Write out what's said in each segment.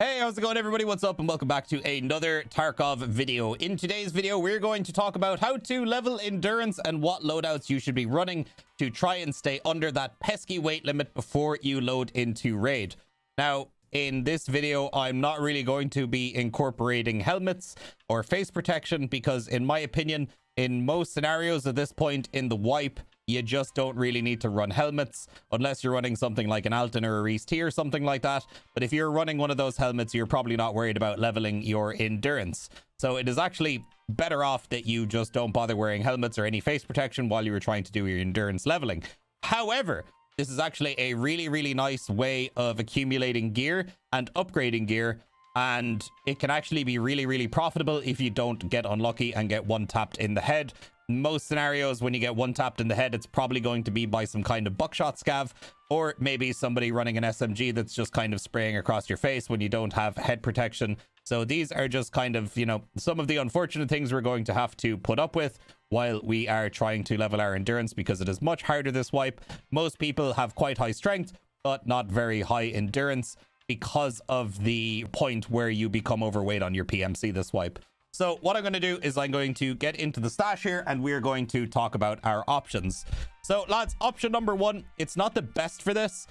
Hey, how's it going, everybody? What's up, and welcome back to another Tarkov video. In today's video, we're going to talk about how to level endurance and what loadouts you should be running to try and stay under that pesky weight limit before you load into raid. Now, in this video, I'm not really going to be incorporating helmets or face protection because, in my opinion, in most scenarios at this point in the wipe, you just don't really need to run helmets unless you're running something like an Alton or a Reese T or something like that. But if you're running one of those helmets, you're probably not worried about leveling your endurance. So it is actually better off that you just don't bother wearing helmets or any face protection while you were trying to do your endurance leveling. However, this is actually a really nice way of accumulating gear and upgrading gear, and it can actually be really profitable if you don't get unlucky and get one tapped in the head. Most scenarios, when you get one tapped in the head, it's probably going to be by some kind of buckshot scav, or maybe somebody running an SMG that's just kind of spraying across your face when you don't have head protection. So these are just kind of, you know, some of the unfortunate things we're going to have to put up with while we are trying to level our endurance, because it is much harder this wipe. Most people have quite high strength, but not very high endurance because of the point where you become overweight on your PMC this wipe. So what I'm going to do is I'm going to get into the stash here, and we're going to talk about our options. So lads, option number one, it's not the best for this,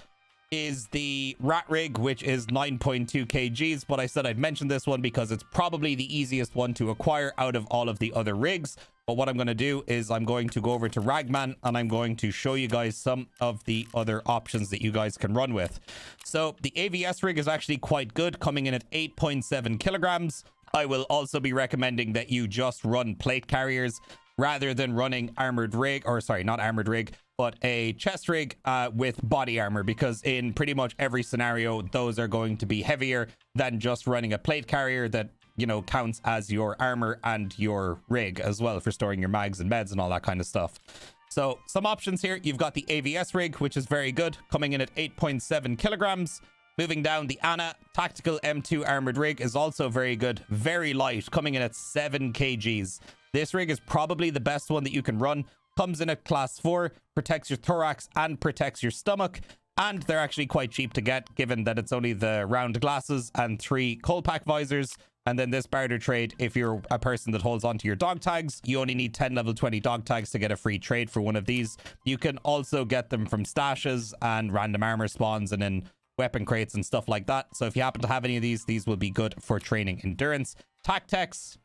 is the rat rig, which is 9.2 kgs, but I said I'd mention this one because it's probably the easiest one to acquire out of all of the other rigs. But what I'm going to do is I'm going to go over to Ragman, and I'm going to show you guys some of the other options that you guys can run with. So the AVS rig is actually quite good, coming in at 8.7 kilograms. I will also be recommending that you just run plate carriers rather than running armored rig, or sorry, not armored rig, but a chest rig with body armor, because in pretty much every scenario, those are going to be heavier than just running a plate carrier that, you know, counts as your armor and your rig as well for storing your mags and meds and all that kind of stuff. So some options here. You've got the AVS rig, which is very good, coming in at 8.7 kilograms. Moving down, the Anna Tactical M2 Armored Rig is also very good. Very light, coming in at 7 kgs. This rig is probably the best one that you can run. Comes in at class 4, protects your thorax and protects your stomach. And they're actually quite cheap to get, given that it's only the round glasses and 3 cold pack visors. And then this barter trade, if you're a person that holds onto your dog tags, you only need 10 level 20 dog tags to get a free trade for one of these. You can also get them from stashes and random armor spawns and in weapon crates and stuff like that. So if you happen to have any of these will be good for training endurance. Tactex,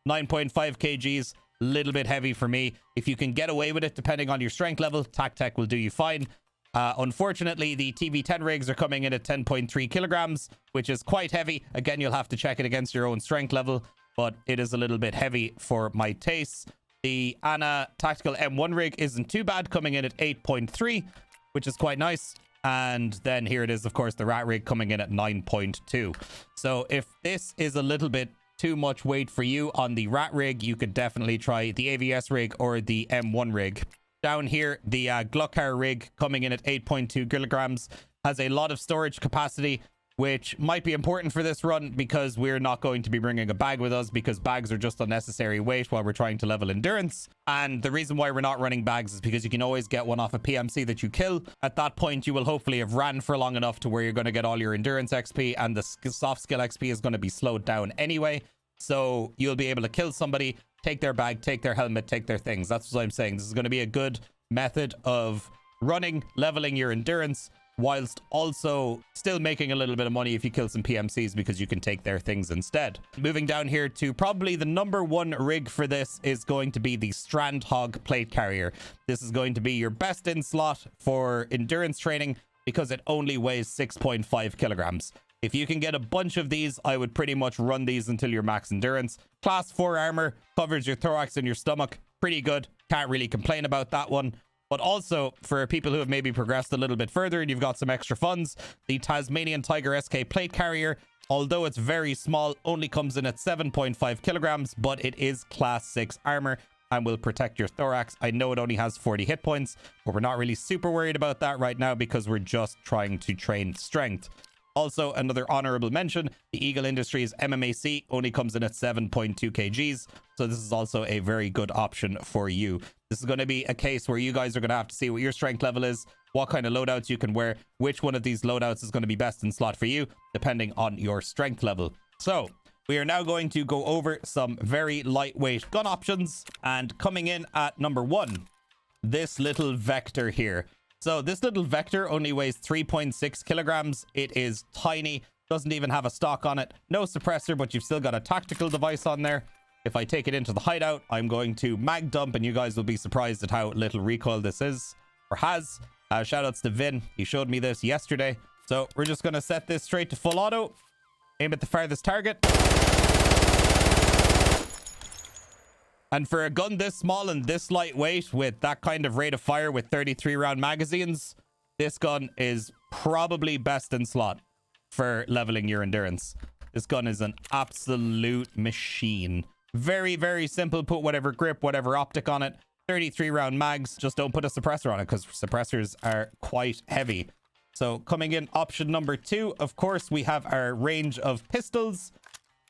9.5 kgs, little bit heavy for me. If you can get away with it, depending on your strength level, Tactec will do you fine. Unfortunately, the TV10 rigs are coming in at 10.3 kilograms, which is quite heavy. Again, you'll have to check it against your own strength level, but it is a little bit heavy for my tastes. The Anna Tactical M1 rig isn't too bad, coming in at 8.3, which is quite nice. And then here it is, of course, the rat rig coming in at 9.2. So if this is a little bit too much weight for you on the rat rig, you could definitely try the AVS rig or the M1 rig. Down here, the Gluckar rig coming in at 8.2 kilograms has a lot of storage capacity, which might be important for this run because we're not going to be bringing a bag with us, because bags are just unnecessary weight while we're trying to level endurance. And the reason why we're not running bags is because you can always get one off a PMC that you kill. At that point, you will hopefully have ran for long enough to where you're going to get all your endurance XP, and the soft skill XP is going to be slowed down anyway. So you'll be able to kill somebody, take their bag, take their helmet, take their things. That's what I'm saying. This is going to be a good method of running, leveling your endurance, whilst also still making a little bit of money if you kill some PMCs, because you can take their things instead. Moving down here to probably the number one rig for this is going to be the Strandhog plate carrier. This is going to be your best in slot for endurance training because it only weighs 6.5 kilograms. If you can get a bunch of these, I would pretty much run these until your max endurance. Class 4 armor, covers your thorax and your stomach. Pretty good. Can't really complain about that one. But also, for people who have maybe progressed a little bit further and you've got some extra funds, the Tasmanian Tiger SK plate carrier, although it's very small, only comes in at 7.5 kilograms, but it is class 6 armor and will protect your thorax. I know it only has 40 hit points, but we're not really super worried about that right now because we're just trying to train strength. Also, another honorable mention, the Eagle Industries MMAC only comes in at 7.2 kgs. So this is also a very good option for you. This is going to be a case where you guys are going to have to see what your strength level is, what kind of loadouts you can wear, which one of these loadouts is going to be best in slot for you, depending on your strength level. So we are now going to go over some very lightweight gun options, and coming in at number 1, this little Vector here. So this little Vector only weighs 3.6 kilograms. It is tiny, doesn't even have a stock on it, no suppressor, but you've still got a tactical device on there. If I take it into the hideout, I'm going to mag dump, and you guys will be surprised at how little recoil this is, or has. Shout outs to Vin, he showed me this yesterday. So we're just going to set this straight to full auto, aim at the farthest target. And for a gun this small and this lightweight with that kind of rate of fire with 33 round magazines, this gun is probably best in slot for leveling your endurance. This gun is an absolute machine. Very, very simple. Put whatever grip, whatever optic on it. 33 round mags. Just don't put a suppressor on it because suppressors are quite heavy. So coming in option number 2, of course, we have our range of pistols.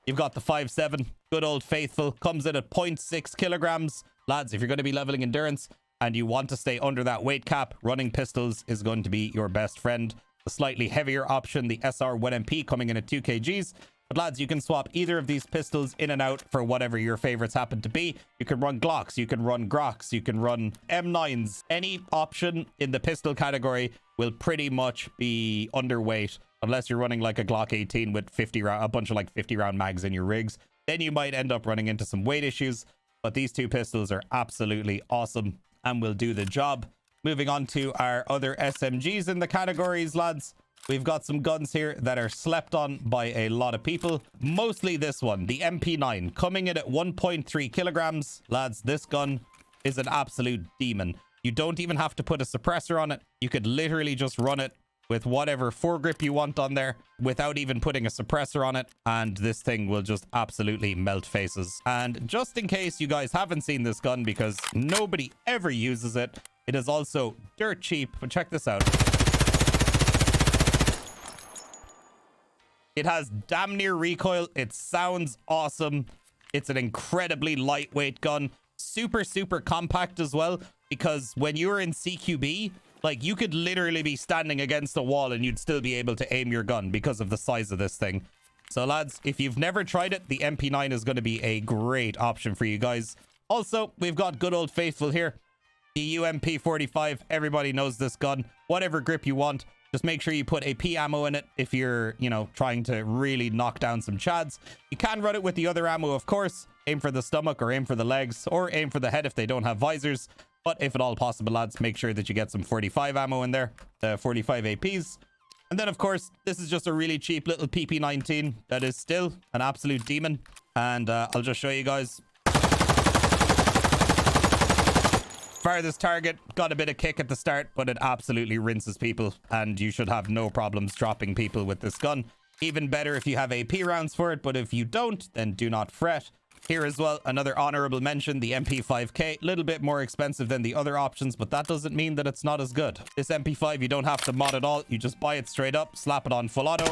You've got the 5.7, good old faithful, comes in at 0.6 kilograms. Lads, if you're going to be leveling endurance and you want to stay under that weight cap, running pistols is going to be your best friend. The slightly heavier option, the SR1MP, coming in at 2 kgs. But lads, you can swap either of these pistols in and out for whatever your favorites happen to be. You can run Glocks, you can run Groks, you can run M9s. Any option in the pistol category will pretty much be underweight, unless you're running like a Glock 18 with a bunch of like 50 round mags in your rigs. Then you might end up running into some weight issues. But these two pistols are absolutely awesome and will do the job. Moving on to our other SMGs in the categories, lads. We've got some guns here that are slept on by a lot of people. Mostly this one, the MP9, coming in at 1.3 kilograms. Lads, this gun is an absolute demon. You don't even have to put a suppressor on it. You could literally just run it with whatever foregrip you want on there without even putting a suppressor on it, and this thing will just absolutely melt faces. And just in case you guys haven't seen this gun, because nobody ever uses it, it is also dirt cheap. But check this out. It has damn near recoil. It sounds awesome. It's an incredibly lightweight gun. Super, super compact as well, because when you're in CQB, like, you could literally be standing against a wall and you'd still be able to aim your gun because of the size of this thing. So lads, if you've never tried it, the MP9 is going to be a great option for you guys. Also, we've got good old faithful here, the UMP45. Everybody knows this gun. Whatever grip you want, just make sure you put AP ammo in it if you're, you know, trying to really knock down some chads. You can run it with the other ammo, of course. Aim for the stomach or aim for the legs or aim for the head if they don't have visors. But if at all possible, lads, make sure that you get some 45 ammo in there, 45 APs. And then, of course, this is just a really cheap little PP19 that is still an absolute demon. And I'll just show you guys. Farthest target, got a bit of kick at the start, but it absolutely rinses people, and you should have no problems dropping people with this gun. Even better if you have AP rounds for it, but if you don't, then do not fret. Here as well, another honorable mention, the MP5K, little bit more expensive than the other options, but that doesn't mean that it's not as good. This MP5, you don't have to mod at all. You just buy it straight up, slap it on full auto,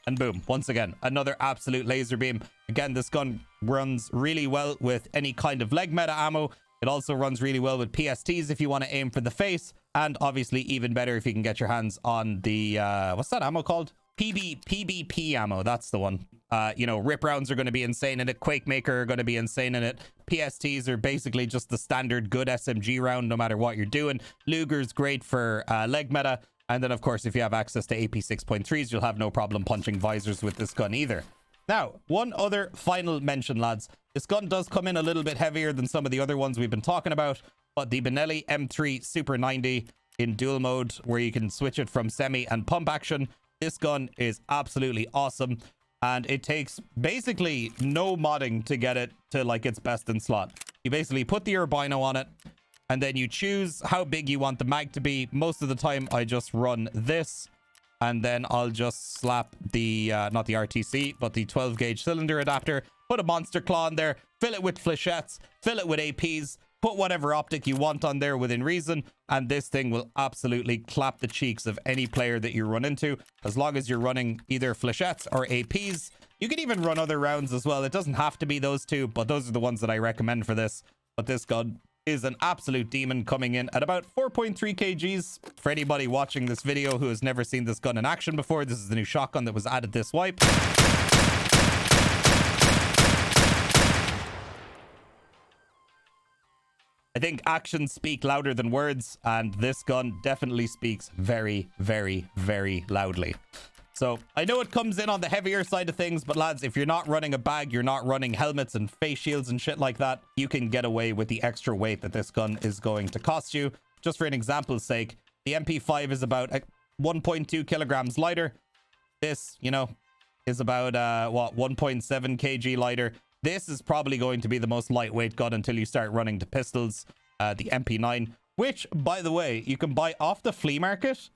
and boom, once again, another absolute laser beam. Again, this gun runs really well with any kind of leg meta ammo. It also runs really well with PSTs if you want to aim for the face, and obviously even better if you can get your hands on the what's that ammo called? PBP ammo. That's the one. You know, rip rounds are going to be insane in it. Quake Maker are going to be insane in it. PSTs are basically just the standard good SMG round no matter what you're doing. Luger's great for leg meta. And then, of course, if you have access to AP 6.3s, you'll have no problem punching visors with this gun either. Now, one other final mention, lads. This gun does come in a little bit heavier than some of the other ones we've been talking about, but the Benelli M3 Super 90 in dual mode, where you can switch it from semi and pump action, this gun is absolutely awesome. And it takes basically no modding to get it to like its best in slot. You basically put the Urbino on it, and then you choose how big you want the mag to be. Most of the time, I just run this, and then I'll just slap the, not the RTC, but the 12 gauge cylinder adapter, put a monster claw in there, fill it with flechettes, fill it with APs, put whatever optic you want on there within reason, and this thing will absolutely clap the cheeks of any player that you run into, as long as you're running either flechettes or APs. You can even run other rounds as well. It doesn't have to be those two, but those are the ones that I recommend for this. But this gun is an absolute demon, coming in at about 4.3 kgs. For anybody watching this video who has never seen this gun in action before, this is the new shotgun that was added this wipe. I think actions speak louder than words, and this gun definitely speaks very, very, very loudly. So I know it comes in on the heavier side of things, but lads, if you're not running a bag, you're not running helmets and face shields and shit like that, you can get away with the extra weight that this gun is going to cost you. Just for an example's sake, the MP5 is about 1.2 kilograms lighter. This, you know, is about 1.7 kg lighter. This is probably going to be the most lightweight gun until you start running to pistols, the MP9, which, by the way, you can buy off the flea market,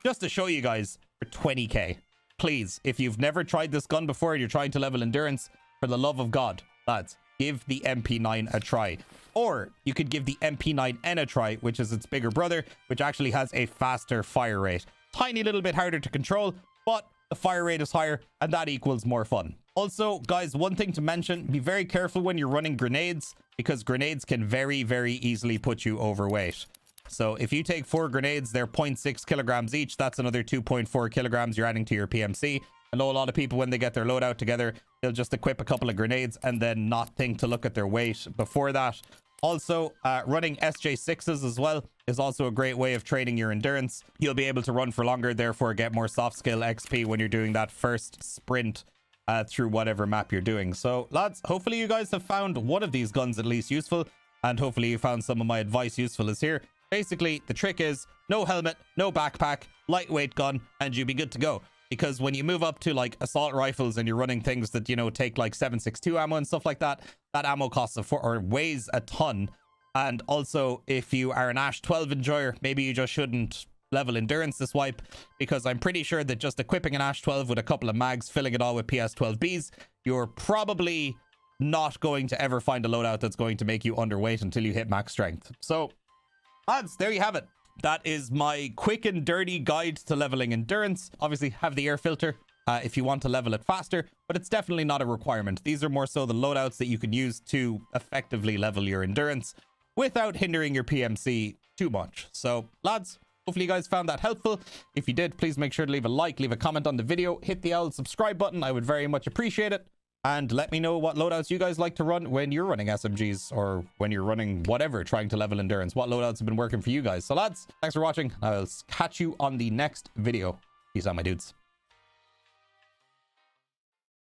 just to show you guys, for 20k. Please, if you've never tried this gun before and you're trying to level endurance, for the love of God, lads, give the MP9 a try. Or you could give the MP9N a try, which is its bigger brother, which actually has a faster fire rate. Tiny little bit harder to control, but the fire rate is higher, and that equals more fun. Also, guys, one thing to mention, be very careful when you're running grenades, because grenades can very, very easily put you overweight. So if you take 4 grenades, they're 0.6 kilograms each. That's another 2.4 kilograms you're adding to your PMC. I know a lot of people, when they get their loadout together, they'll just equip a couple of grenades and then not think to look at their weight before that. Also, running SJ6s as well is also a great way of training your endurance. You'll be able to run for longer, therefore get more soft skill XP when you're doing that first sprint through whatever map you're doing. So lads, hopefully you guys have found one of these guns at least useful, and hopefully you found some of my advice useful as here. Basically, the trick is no helmet, no backpack, lightweight gun, and you'll be good to go. Because when you move up to like assault rifles and you're running things that, you know, take like 7.62 ammo and stuff like that, that ammo costs or weighs a ton. And also, if you are an Ash 12 enjoyer, maybe you just shouldn't level endurance this wipe, because I'm pretty sure that just equipping an Ash 12 with a couple of mags, filling it all with PS12Bs, you're probably not going to ever find a loadout that's going to make you underweight until you hit max strength. So lads, there you have it. That is my quick and dirty guide to leveling endurance. Obviously, have the air filter if you want to level it faster, but it's definitely not a requirement. These are more so the loadouts that you can use to effectively level your endurance without hindering your PMC too much. So lads, hopefully you guys found that helpful. If you did, please make sure to leave a like, leave a comment on the video, hit the old subscribe button. I would very much appreciate it. And let me know what loadouts you guys like to run when you're running SMGs, or when you're running whatever, trying to level endurance. What loadouts have been working for you guys? So lads, thanks for watching. I'll catch you on the next video. Peace out, my dudes.